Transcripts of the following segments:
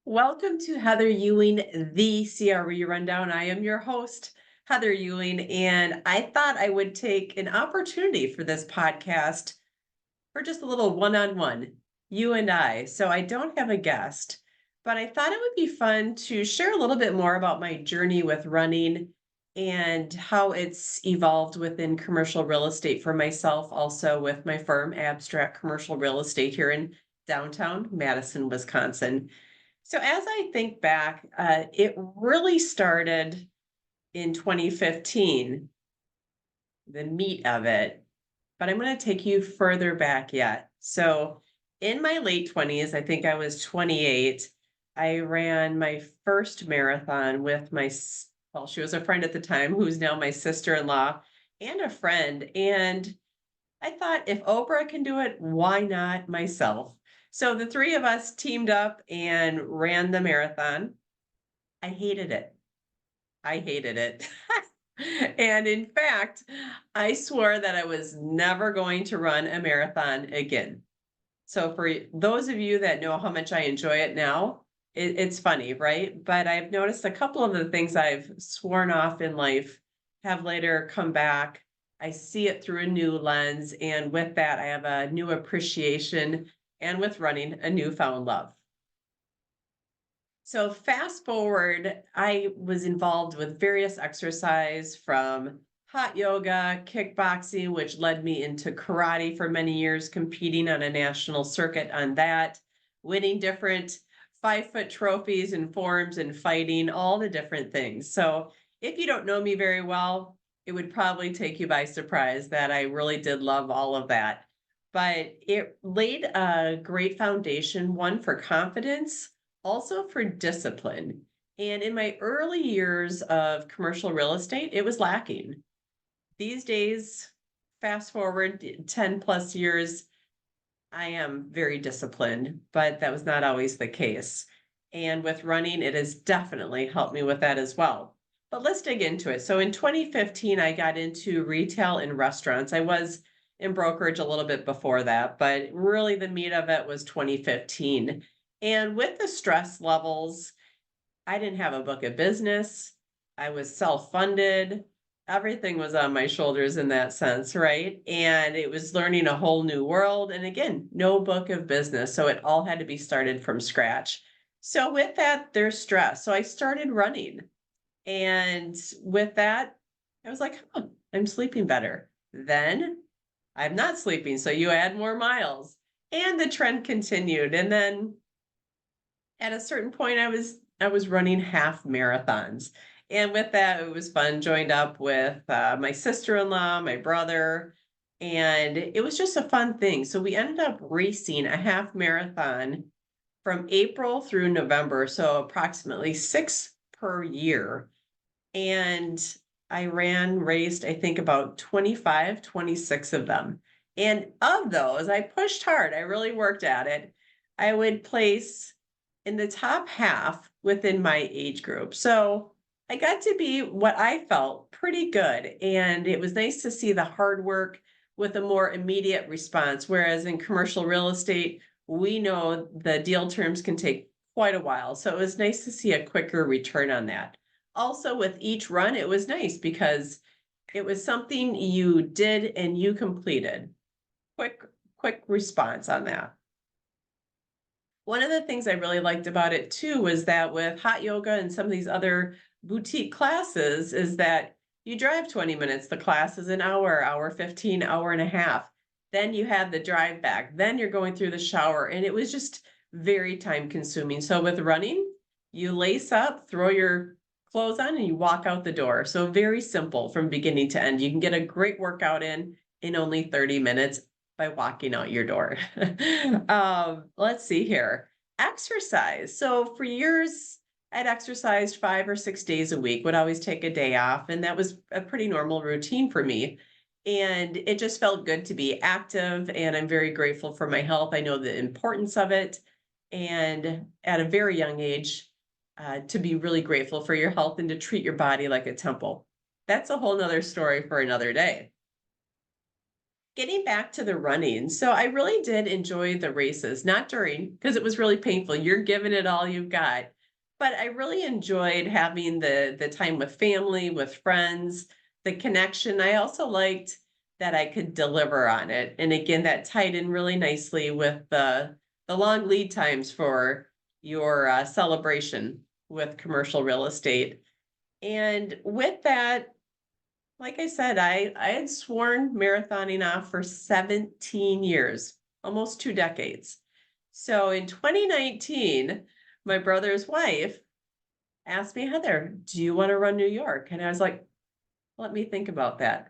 Welcome to Heather Ewing, the CRE Rundown. I am your host, Heather Ewing, and I thought I would take an opportunity for this podcast for just a little one on one, you and I. So I don't have a guest, but I thought it would be fun to share a little bit more about my journey with running and how it's evolved within commercial real estate for myself, also with my firm, Abstract Commercial Real Estate, here in downtown Madison, Wisconsin. So as I think back, it really started in 2015, the meat of it, but I'm going to take you further back yet. So in my late 20s, I think I was 28, I ran my first marathon with well, she was a friend at the time who's now my sister-in-law and a friend. And I thought if Oprah can do it, why not myself? So the three of us teamed up and ran the marathon. I hated it. I hated it. And in fact, I swore that I was never going to run a marathon again. So for those of you that know how much I enjoy it now, it's funny, right? But I've noticed a couple of the things I've sworn off in life have later come back. I see it through a new lens. And with that, I have a new appreciation, and with running, a newfound love. So fast forward, I was involved with various exercise from hot yoga, kickboxing, which led me into karate for many years, competing on a national circuit on that, winning different 5-foot trophies and forms and fighting, all the different things. So if you don't know me very well, it would probably take you by surprise that I really did love all of that. But it laid a great foundation, one for confidence, also for discipline. And in my early years of commercial real estate, it was lacking. These days, fast forward 10 plus years, I am very disciplined, but that was not always the case. And with running, it has definitely helped me with that as well. But let's dig into it. So in 2015, I got into retail and restaurants. I was in brokerage a little bit before that, but really the meat of it was 2015. And with the stress levels, I didn't have a book of business. I was self-funded. Everything was on my shoulders in that sense, right? And it was learning a whole new world. And again, no book of business. So it all had to be started from scratch. So with that, there's stress. So I started running. And with that, I was like, oh, I'm sleeping better. Then I'm not sleeping. So you add more miles. And the trend continued. And then at a certain point I was running half marathons. And with that, it was fun. Joined up with my sister-in-law, my brother, and it was just a fun thing. So we ended up racing a half marathon from April through November, so approximately 6 per year. And raced, I think about 25, 26 of them. And of those, I pushed hard. I really worked at it. I would place in the top half within my age group. So I got to be what I felt pretty good. And it was nice to see the hard work with a more immediate response. Whereas in commercial real estate, we know the deal terms can take quite a while. So it was nice to see a quicker return on that. Also, with each run, it was nice because it was something you did and you completed. Quick response on that. One of the things I really liked about it too was that with hot yoga and some of these other boutique classes is that you drive 20 minutes. The class is an hour 15, hour and a half. Then you have the drive back. Then you're going through the shower. And it was just very time consuming. So with running, you lace up, throw your clothes on, and you walk out the door. So very simple from beginning to end. You can get a great workout in only 30 minutes by walking out your door. Let's see here. Exercise. So for years, I'd exercised 5 or 6 days a week, would always take a day off. And that was a pretty normal routine for me. And it just felt good to be active. And I'm very grateful for my health. I know the importance of it. And at a very young age, to be really grateful for your health and to treat your body like a temple. That's a whole nother story for another day. getting back to the running. So I really did enjoy the races, not during, because it was really painful. You're giving it all you've got. But I really enjoyed having the time with family, with friends, the connection. I also liked that I could deliver on it. And again, that tied in really nicely with the long lead times for your celebration with commercial real estate. And with that, like I said, I had sworn marathoning off for 17 years, almost 2 decades. So in 2019, my brother's wife asked me, Heather, do you want to run New York? And I was like, let me think about that.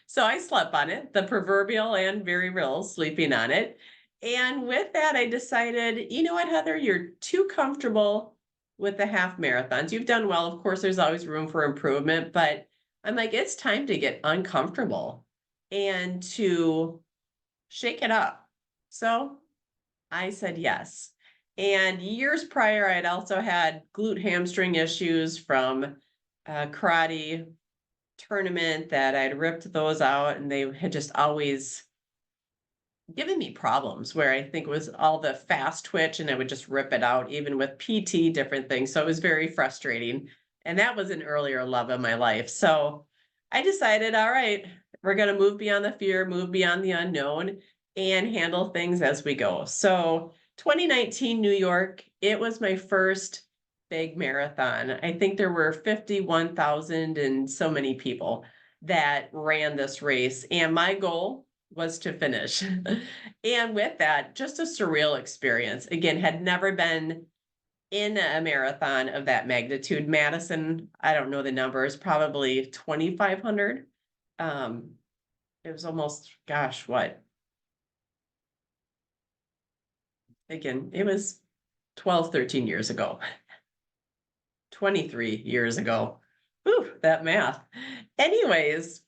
So I slept on it, the proverbial and very real sleeping on it. And with that, I decided, you know what, Heather, you're too comfortable with the half marathons. You've done well. Of course, there's always room for improvement, but I'm like, it's time to get uncomfortable and to shake it up. So I said yes. And years prior, I'd also had glute hamstring issues from karate tournament that I'd ripped those out, and they had just always given me problems where I think it was all the fast twitch and I would just rip it out, even with PT, different things. So it was very frustrating. And that was an earlier love of my life. So I decided, all right, we're going to move beyond the fear, move beyond the unknown, and handle things as we go. So 2019 New York, it was my first big marathon. I think there were 51,000 and so many people that ran this race. And my goal was to finish. And with that, just a surreal experience. Again, had never been in a marathon of that magnitude. Madison, I don't know the numbers, probably 2,500. It was almost, gosh, what? Again, it was 12, 13 years ago, 23 years ago. Whew, that math. Anyways,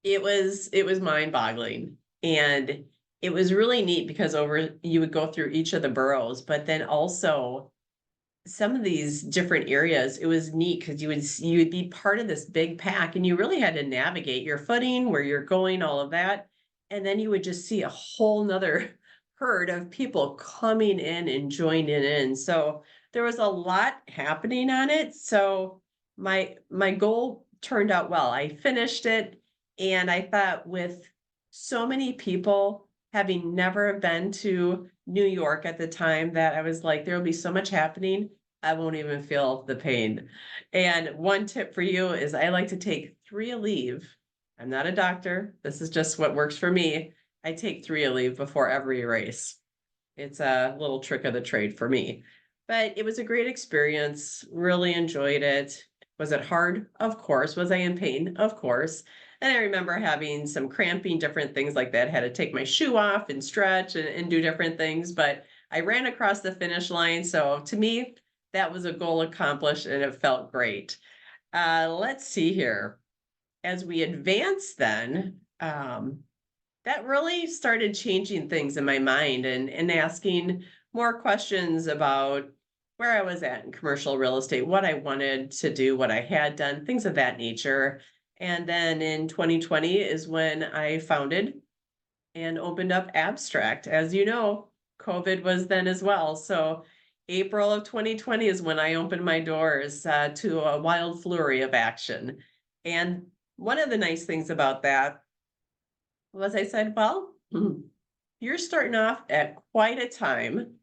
it was mind-boggling. And it was really neat because you would go through each of the boroughs, but then also some of these different areas, it was neat because you would be part of this big pack and you really had to navigate your footing, where you're going, all of that. And then you would just see a whole nother herd of people coming in and joining in. So there was a lot happening on it. So my goal turned out well. I finished it, and I thought, with so many people having never been to New York at the time, that I was like, there will be so much happening, I won't even feel the pain. And one tip for you is I like to take 3 a leave. I'm not a doctor. This is just what works for me. I take 3 a leave before every race. It's a little trick of the trade for me. But it was a great experience. Really enjoyed it. Was it hard? Of course. Was I in pain? Of course. And I remember having some cramping, different things like that. Had to take my shoe off and stretch and do different things. But I ran across the finish line. So to me, that was a goal accomplished and it felt great. Let's see here. As we advance then, that really started changing things in my mind, and asking more questions about where I was at in commercial real estate, what I wanted to do, what I had done, things of that nature. And then in 2020 is when I founded and opened up Abstract. As you know, COVID was then as well. So April of 2020 is when I opened my doors to a wild flurry of action. And one of the nice things about that was I said, well, you're starting off at quite a time.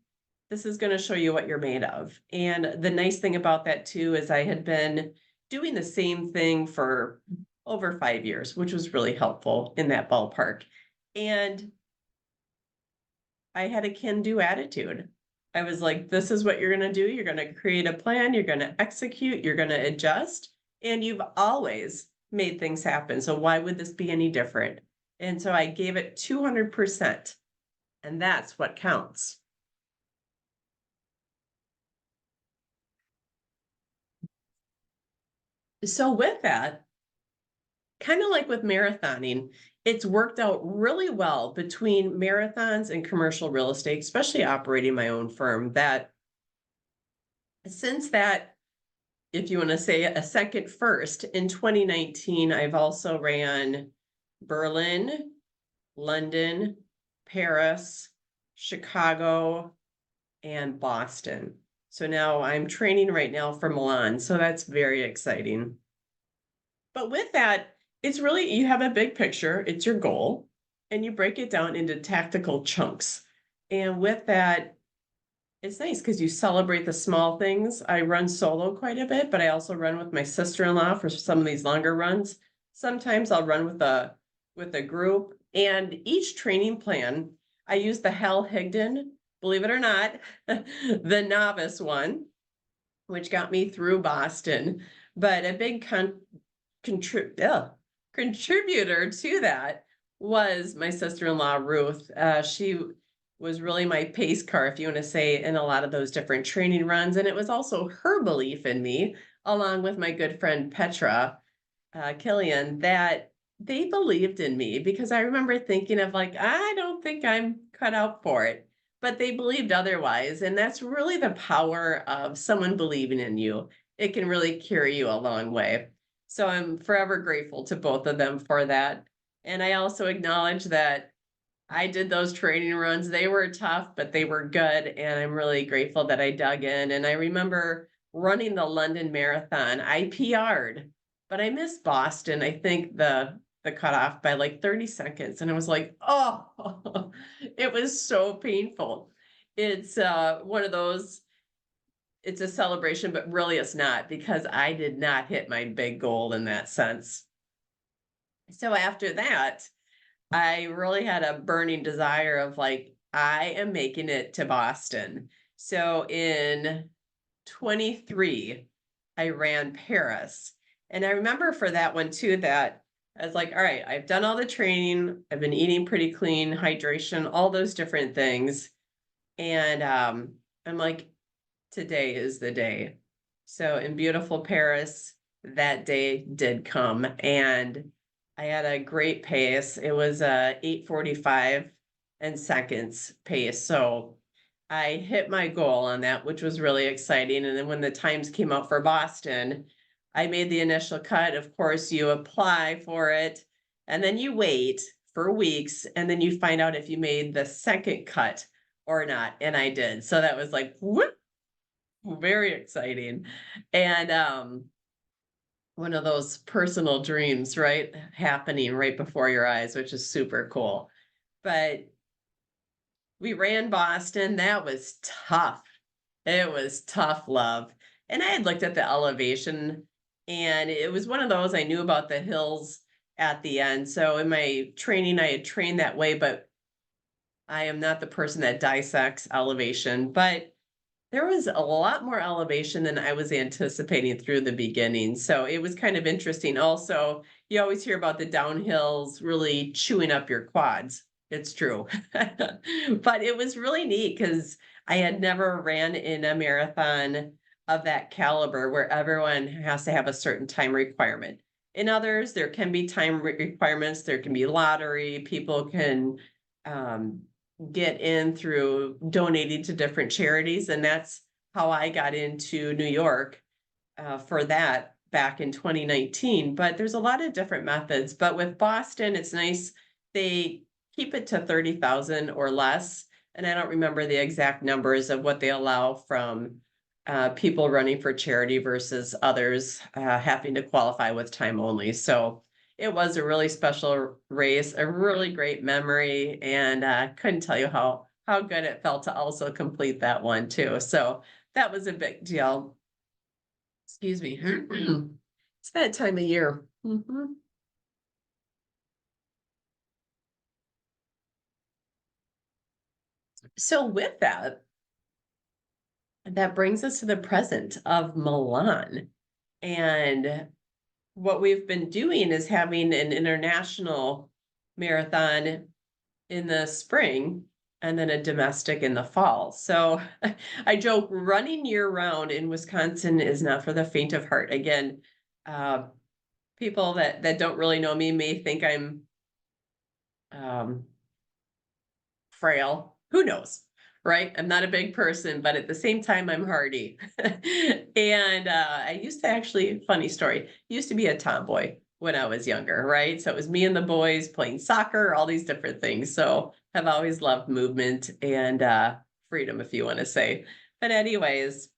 This is going to show you what you're made of. And the nice thing about that too is I had been doing the same thing for over 5 years, which was really helpful in that ballpark. And I had a can-do attitude. I was like, this is what you're going to do. You're going to create a plan. You're going to execute. You're going to adjust. And you've always made things happen. So why would this be any different? And so I gave it 200%. And that's what counts. So with that, kind of like with marathoning, it's worked out really well between marathons and commercial real estate, especially operating my own firm, that since that, if you want to say a second first, in 2019, I've also ran Berlin, London, Paris, Chicago, and Boston. So now I'm training right now for Milan. So that's very exciting. But with that, it's really, you have a big picture, it's your goal, and you break it down into tactical chunks. And with that, it's nice because you celebrate the small things. I run solo quite a bit, but I also run with my sister-in-law for some of these longer runs. Sometimes I'll run with a group, and each training plan, I use the Hal Higdon, believe it or not, the novice one, which got me through Boston. But a big contributor to that was my sister-in-law, Ruth. She was really my pace car, if you want to say, in a lot of those different training runs. And it was also her belief in me, along with my good friend Petra Killian, that they believed in me, because I remember thinking of like, I don't think I'm cut out for it, but they believed otherwise. And that's really the power of someone believing in you. It can really carry you a long way. So I'm forever grateful to both of them for that. And I also acknowledge that I did those training runs. They were tough, but they were good. And I'm really grateful that I dug in. And I remember running the London Marathon. I PR'd, but I missed Boston. I think the cutoff by like 30 seconds. And I was like, oh, it was so painful. It's one of those, it's a celebration, but really it's not, because I did not hit my big goal in that sense. So after that, I really had a burning desire of like, I am making it to Boston. So in 23, I ran Paris. And I remember for that one too, that I was like, all right, I've done all the training. I've been eating pretty clean, hydration, all those different things. And I'm like, today is the day. So in beautiful Paris, that day did come, and I had a great pace. It was a 8:45 and seconds pace. So I hit my goal on that, which was really exciting. And then when the times came out for Boston, I made the initial cut. Of course, you apply for it, and then you wait for weeks, and then you find out if you made the second cut or not. And I did. So that was like, whoop, very exciting. And one of those personal dreams, right? Happening right before your eyes, which is super cool. But we ran Boston. That was tough. It was tough love. And I had looked at the elevation, and it was one of those, I knew about the hills at the end. So in my training, I had trained that way, but I am not the person that dissects elevation. But there was a lot more elevation than I was anticipating through the beginning. So it was kind of interesting. Also, you always hear about the downhills really chewing up your quads. It's true. But it was really neat because I had never ran in a marathon of that caliber where everyone has to have a certain time requirement. In others, there can be time requirements, there can be lottery, people can um, get in through donating to different charities. And that's how I got into New York for that back in 2019. But there's a lot of different methods. But with Boston, it's nice. They keep it to 30,000 or less. And I don't remember the exact numbers of what they allow from people running for charity versus others having to qualify with time only. So it was a really special race, a really great memory, and couldn't tell you how good it felt to also complete that one too. So that was a big deal. Excuse me. It's that time of year. Mhm. So with that, that brings us to the present of Milan. And what we've been doing is having an international marathon in the spring and then a domestic in the fall. So I joke, running year round in Wisconsin is not for the faint of heart. Again, people that don't really know me may think I'm um, frail. Who knows? Right? I'm not a big person, but at the same time, I'm hardy. And I used to actually, funny story, used to be a tomboy when I was younger, right? So it was me and the boys playing soccer, all these different things. So I've always loved movement and freedom, if you want to say. But anyways,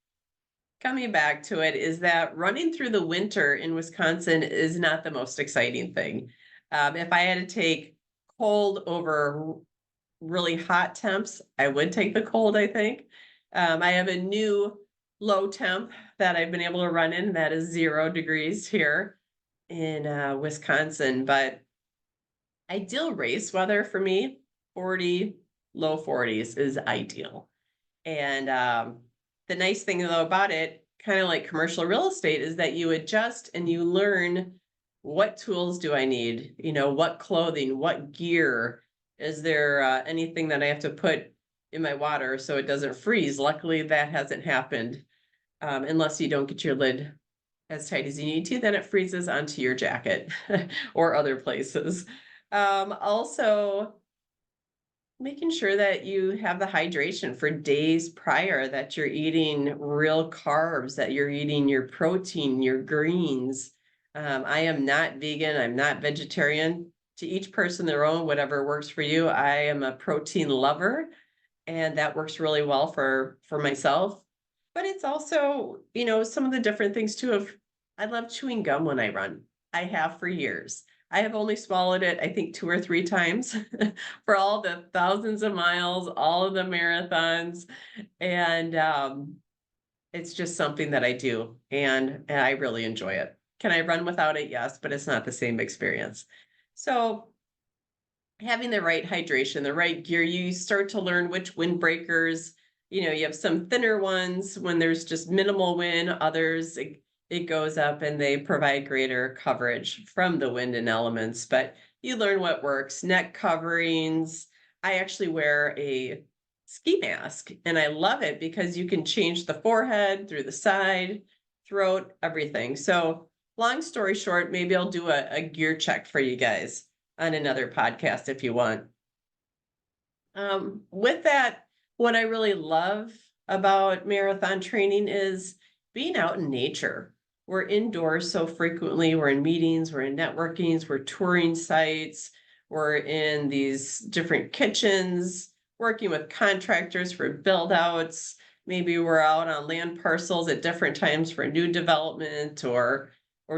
coming back to it is that running through the winter in Wisconsin is not the most exciting thing. If I had to take cold over really hot temps, I would take the cold, I think. I have a new low temp that I've been able to run in that is 0 degrees here in Wisconsin. But ideal race weather for me, 40, low 40s is ideal. And the nice thing though about it, kind of like commercial real estate, is that you adjust and you learn what tools do I need? What clothing, what gear? Is there anything that I have to put in my water so it doesn't freeze? Luckily, that hasn't happened unless you don't get your lid as tight as you need to, then it freezes onto your jacket or other places. Also, making sure that you have the hydration for days prior, that you're eating real carbs, that you're eating your protein, your greens. I am not vegan, I'm not vegetarian. To each person their own, whatever works for you. I am a protein lover, and that works really well for myself. But it's also, some of the different things too of I love chewing gum when I run. I have for years. I have only swallowed it, I think, 2 or 3 times for all the thousands of miles, all of the marathons. And it's just something that I do, and I really enjoy it. Can I run without it? Yes, but it's not the same experience. So having the right hydration, the right gear, you start to learn which windbreakers, you have some thinner ones when there's just minimal wind, others it goes up and they provide greater coverage from the wind and elements, but you learn what works. Neck coverings. I actually wear a ski mask and I love it because you can change the forehead through the side, throat, everything. So long story short, maybe I'll do a gear check for you guys on another podcast if you want. With that, what I really love about marathon training is being out in nature. We're indoors so frequently. We're in meetings, we're in networkings, we're touring sites, we're in these different kitchens, working with contractors for build outs. Maybe we're out on land parcels at different times for new development or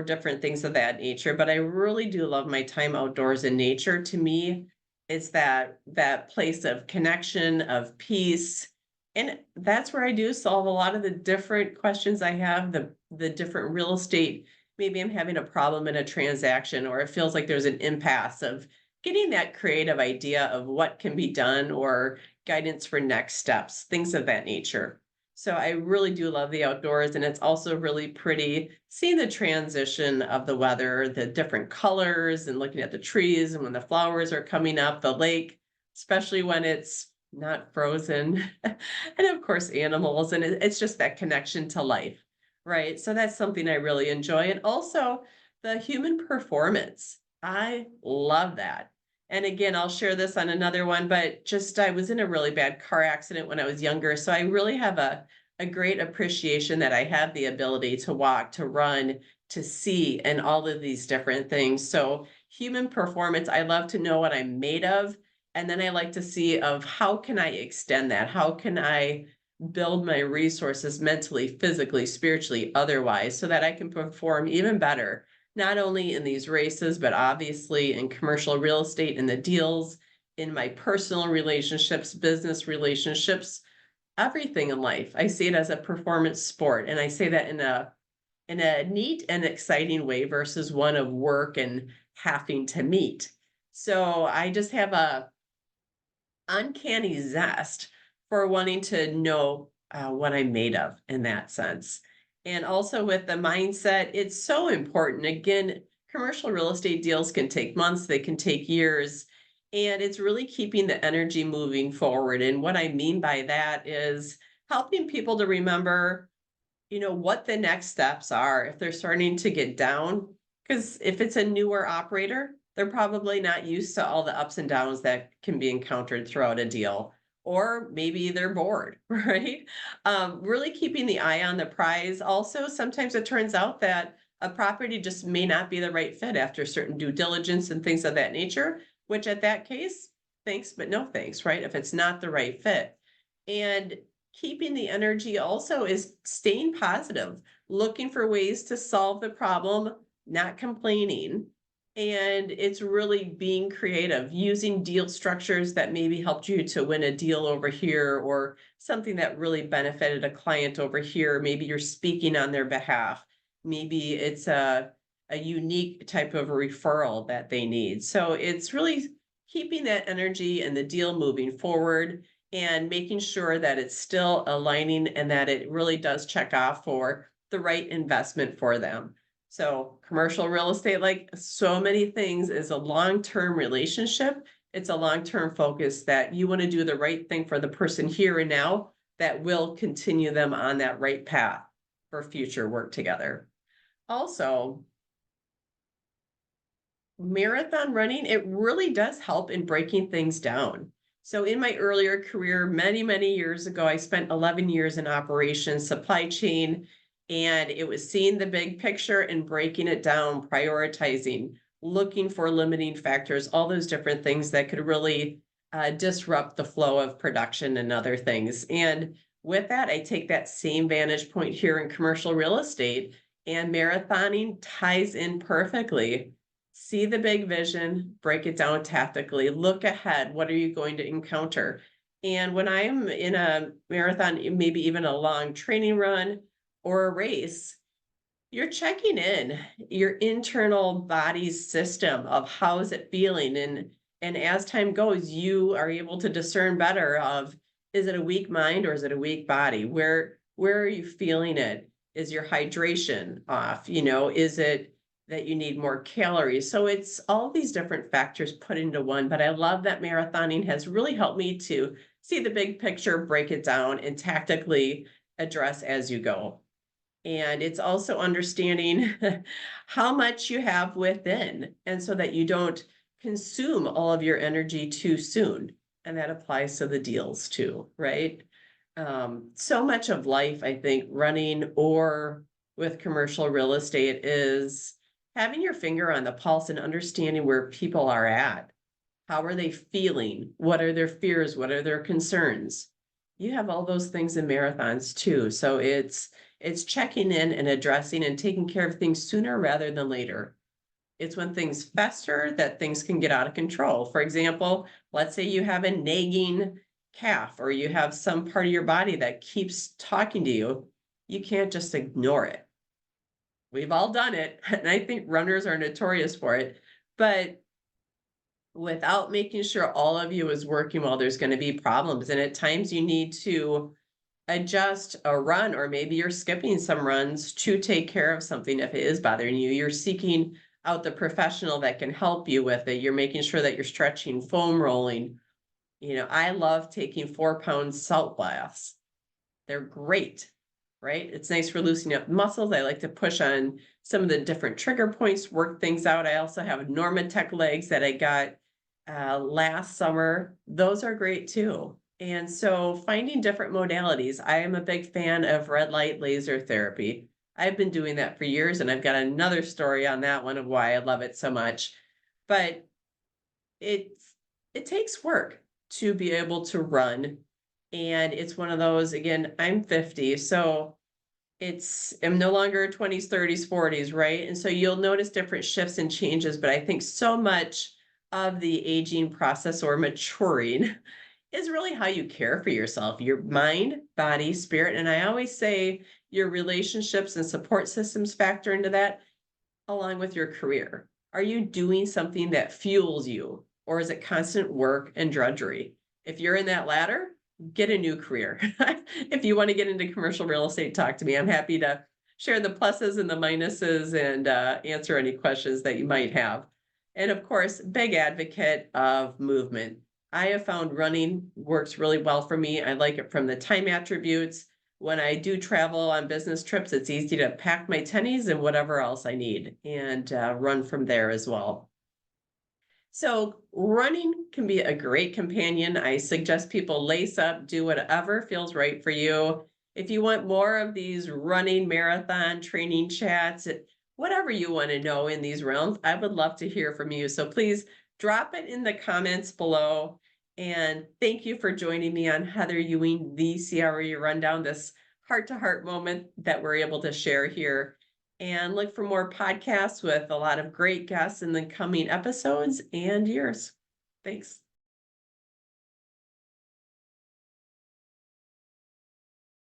different things of that nature. But I really do love my time outdoors in nature. To me, it's that place of connection, of peace. And that's where I do solve a lot of the different questions I have, the different real estate. Maybe I'm having a problem in a transaction, or it feels like there's an impasse of getting that creative idea of what can be done or guidance for next steps, things of that nature. So I really do love the outdoors, and it's also really pretty seeing the transition of the weather, the different colors, and looking at the trees and when the flowers are coming up, the lake, especially when it's not frozen, and of course animals, and it's just that connection to life, right? So that's something I really enjoy, and also the human performance. I love that. And again, I'll share this on another one, but just I was in a really bad car accident when I was younger. So I really have a great appreciation that I have the ability to walk, to run, to see, and all of these different things. So human performance, I love to know what I'm made of. And then I like to see of how can I extend that? How can I build my resources mentally, physically, spiritually, otherwise, so that I can perform even better, not only in these races, but obviously in commercial real estate, in the deals, in my personal relationships, business relationships, everything in life. I see it as a performance sport. And I say that in a neat and exciting way versus one of work and having to meet. So I just have a uncanny zest for wanting to know what I'm made of in that sense. And also with the mindset, it's so important. Again, commercial real estate deals can take months, they can take years, and it's really keeping the energy moving forward. And what I mean by that is helping people to remember, what the next steps are if they're starting to get down. Because if it's a newer operator, they're probably not used to all the ups and downs that can be encountered throughout a deal. Or maybe they're bored, right? Really keeping the eye on the prize. Also, sometimes it turns out that A property just may not be the right fit after certain due diligence and things of that nature, which at that case, thanks, but no thanks, right? If it's not the right fit. And keeping the energy also is staying positive, looking for ways to solve the problem, not complaining. And it's really being creative, using deal structures that maybe helped you to win a deal over here or something that really benefited a client over here. Maybe you're speaking on their behalf. Maybe it's a unique type of referral that they need. So it's really keeping that energy and the deal moving forward and making sure that it's still aligning and that it really does check off for the right investment for them. So commercial real estate, like so many things, is a long-term relationship. It's a long-term focus that you want to do the right thing for the person here and now that will continue them on that right path for future work together. Also, marathon running, it really does help in breaking things down. So in my earlier career, many, many years ago, I spent 11 years in operations, supply chain, and it was seeing the big picture and breaking it down, prioritizing, looking for limiting factors, all those different things that could really disrupt the flow of production and other things. And with that, I take that same vantage point here in commercial real estate, and marathoning ties in perfectly. See the big vision, break it down tactically, look ahead. What are you going to encounter? And when I'm in a marathon, maybe even a long training run or a race, you're checking in your internal body's system of how is it feeling. And as time goes, you are able to discern better of, is it a weak mind or is it a weak body? Where are you feeling it? Is your hydration off? Is it that you need more calories? So it's all these different factors put into one. But I love that marathoning has really helped me to see the big picture, break it down, and tactically address as you go. And it's also understanding how much you have within, and so that you don't consume all of your energy too soon. And that applies to the deals too, right? So much of life, I think, running or with commercial real estate is having your finger on the pulse and understanding where people are at. How are they feeling? What are their fears? What are their concerns? You have all those things in marathons too. So it's checking in and addressing and taking care of things sooner rather than later. It's when things fester that things can get out of control. For example, let's say you have a nagging calf or you have some part of your body that keeps talking to you. You can't just ignore it. We've all done it, and I think runners are notorious for it. But without making sure all of you is working well, there's going to be problems. And at times you need to adjust a run, or maybe you're skipping some runs to take care of something if it is bothering you. You're seeking out the professional that can help you with it. You're making sure that you're stretching, foam rolling. I love taking 4-pound salt baths. They're great, right? It's nice for loosening up muscles. I like to push on some of the different trigger points, work things out. I also have Normatec legs that I got last summer. Those are great too. And so finding different modalities. I am a big fan of red light laser therapy. I've been doing that for years, and I've got another story on that one of why I love it so much. But it takes work to be able to run. And it's one of those, again, I'm 50, so I'm no longer 20s, 30s, 40s, right? And so you'll notice different shifts and changes, but I think so much of the aging process or maturing is really how you care for yourself, your mind, body, spirit. And I always say your relationships and support systems factor into that, along with your career. Are you doing something that fuels you, or is it constant work and drudgery? If you're in that latter, get a new career. If you want to get into commercial real estate, talk to me. I'm happy to share the pluses and the minuses and answer any questions that you might have. And of course, big advocate of movement. I have found running works really well for me. I like it from the time attributes. When I do travel on business trips, it's easy to pack my tennies and whatever else I need and run from there as well. So running can be a great companion. I suggest people lace up, do whatever feels right for you. If you want more of these running marathon training chats, whatever you want to know in these realms. I would love to hear from you. So please drop it in the comments below. And thank you for joining me on Heather Ewing, the CRE Rundown, this heart to heart moment that we're able to share here. And look for more podcasts with a lot of great guests in the coming episodes and years. Thanks.